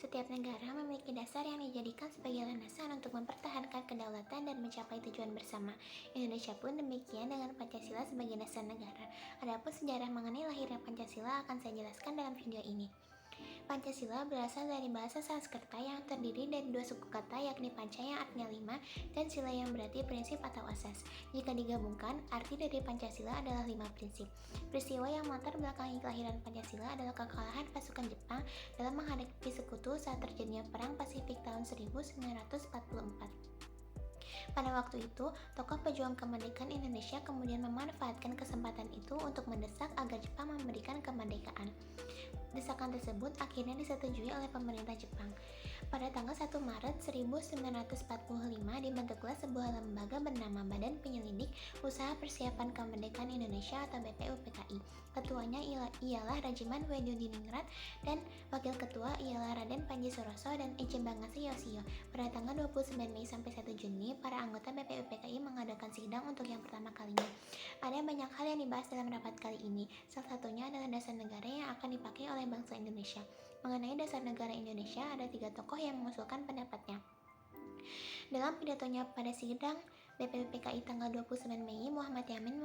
Setiap negara memiliki dasar yang dijadikan sebagai landasan untuk mempertahankan kedaulatan dan mencapai tujuan bersama. Indonesia pun demikian dengan Pancasila sebagai dasar negara. Adapun sejarah mengenai lahirnya Pancasila akan saya jelaskan dalam video ini. Pancasila berasal dari bahasa Sanskerta yang terdiri dari dua suku kata yakni panca yang artinya lima dan sila yang berarti prinsip atau asas. Jika digabungkan, arti dari Pancasila adalah 5 prinsip. Peristiwa yang melatar belakangi kelahiran Pancasila adalah kekalahan pasukan Jepang dalam menghadapi sekutu saat terjadinya Perang Pasifik tahun 1944. Pada waktu itu, tokoh pejuang kemerdekaan Indonesia kemudian memanfaatkan kesempatan itu untuk mendesak agar Jepang memberikan kemerdekaan. Desakan tersebut akhirnya disetujui oleh pemerintah Jepang. Pada tanggal 1 Maret 1945 dibentuklah sebuah lembaga bernama Badan Penyelidik Usaha Persiapan Kemerdekaan Indonesia atau BPUPKI. Ketuanya ialah Rajiman Wedudiningrat dan wakil ketua ialah Raden Panji Suroso dan Ece Bangasi Yosio. Pada tanggal 29 Mei sampai 1 Juni, para anggota BPUPKI mengadakan sidang untuk yang pertama kalinya. Ada banyak hal yang dibahas dalam rapat kali ini. Salah satunya adalah dasar negara yang akan dipakai oleh bangsa Indonesia. Mengenai dasar negara Indonesia, ada 3 tokoh yang mengusulkan pendapatnya. Dalam pidatonya pada sidang BPUPKI tanggal 29 Mei, Muhammad Yamin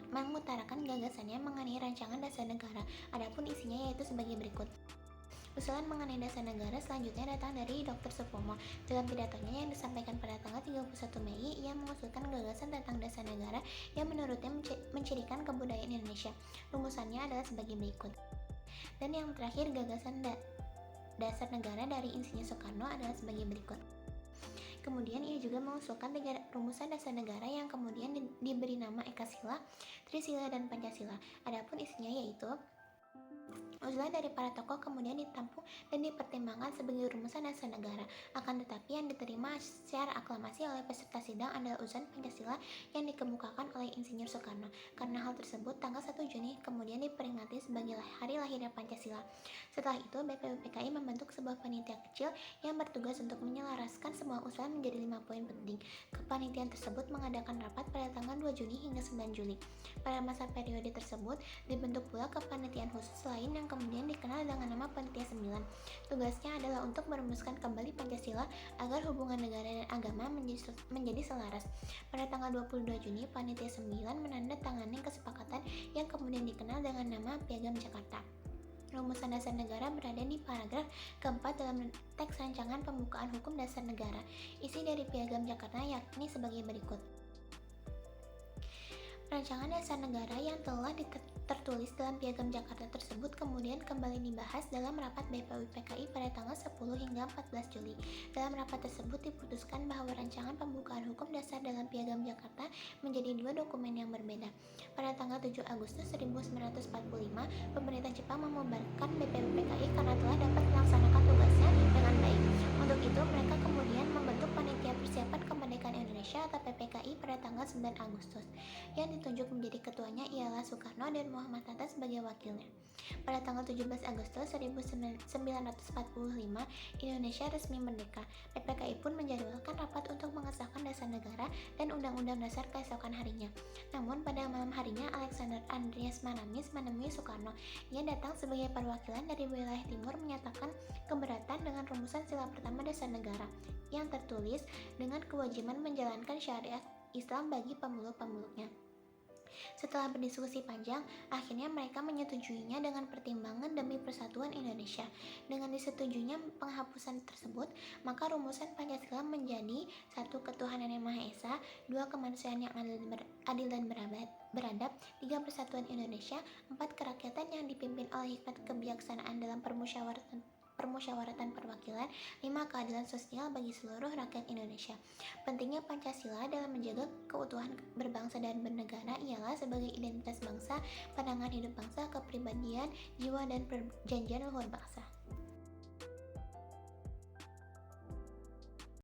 mengutarakan gagasannya mengenai rancangan dasar negara. Adapun isinya yaitu sebagai berikut. Usulan mengenai dasar negara selanjutnya datang dari Dr. Supomo. Dalam pidatonya yang disampaikan pada tanggal 31 Mei, ia mengusulkan gagasan tentang dasar negara yang menurutnya mencirikan kebudayaan Indonesia. Rumusannya adalah sebagai berikut. Dan yang terakhir, gagasan dasar negara dari Insinyur Soekarno adalah sebagai berikut. Kemudian ia juga mengusulkan 3 rumusan dasar negara yang kemudian diberi nama Ekasila, Trisila, dan Pancasila. Adapun isinya yaitu usulan dari para tokoh kemudian ditampung dan dipertimbangkan sebagai rumusan dasar negara. Akan tetapi yang diterima secara aklamasi oleh peserta sidang adalah usulan Pancasila yang dikemukakan oleh Insinyur Soekarno. Karena hal tersebut, tanggal 1 Juni kemudian diperingati sebagai hari lahirnya Pancasila. Setelah itu, BPUPKI membentuk sebuah panitia kecil yang bertugas untuk menyelaraskan semua usulan menjadi 5 poin penting. Kepanitiaan tersebut mengadakan rapat pada tanggal 2 Juni hingga 9 Juli. Pada masa periode tersebut, dibentuk pula kepanitiaan khusus lain yang kemudian dikenal dengan nama Panitia 9. Tugasnya adalah untuk merumuskan kembali Pancasila agar hubungan negara dan agama menjadi selaras. Pada tanggal 22 Juni, Panitia 9 menandatangani kesepakatan yang kemudian dikenal dengan nama Piagam Jakarta. Rumusan dasar negara berada di paragraf keempat dalam teks rancangan pembukaan hukum dasar negara. Isi dari Piagam Jakarta yakni sebagai berikut. Rancangan dasar negara yang telah tertulis dalam Piagam Jakarta tersebut kemudian kembali dibahas dalam rapat BPUPKI pada tanggal 10 hingga 14 Juli. Dalam rapat tersebut diputuskan bahwa rancangan pembukaan hukum dasar dalam Piagam Jakarta menjadi 2 dokumen yang berbeda. Pada tanggal 7 Agustus 1945, pemerintah Jepang membubarkan BPUPKI karena telah dapat melaksanakan tugasnya dengan baik. Untuk itu, mereka kemudian membentuk Panitia Persiapan Kemerdekaan Indonesia atau PPKI pada tanggal 9 Agustus. Yang ditunjuk menjadi ketuanya ialah Soekarno dan Muhammad Hatta sebagai wakilnya. Pada tanggal 17 Agustus 1945, Indonesia resmi merdeka. PPKI pun menjadwalkan rapat untuk mengesahkan dasar negara dan undang-undang dasar keesokan harinya. Namun pada malam harinya, Alexander Andreas Manamis menemui Soekarno. Ia datang sebagai perwakilan dari wilayah timur menyatakan keberatan dengan rumusan sila pertama dasar negara yang tertulis dengan kewajiban menjalankan syariat Islam bagi pemeluk-pemeluknya. Setelah berdiskusi panjang, akhirnya mereka menyetujuinya dengan pertimbangan demi persatuan Indonesia. Dengan disetujuinya penghapusan tersebut, maka rumusan Pancasila menjadi 1. Ketuhanan yang Maha Esa, 2. Kemanusiaan yang adil dan beradab, 3. Persatuan Indonesia, 4. Kerakyatan yang dipimpin oleh hikmat kebijaksanaan dalam permusyawaratan perwakilan, 5. Keadilan sosial bagi seluruh rakyat Indonesia. Pentingnya Pancasila dalam menjaga keutuhan berbangsa dan bernegara ialah sebagai identitas bangsa, pandangan hidup bangsa, kepribadian, jiwa, dan perjanjian luhur bangsa.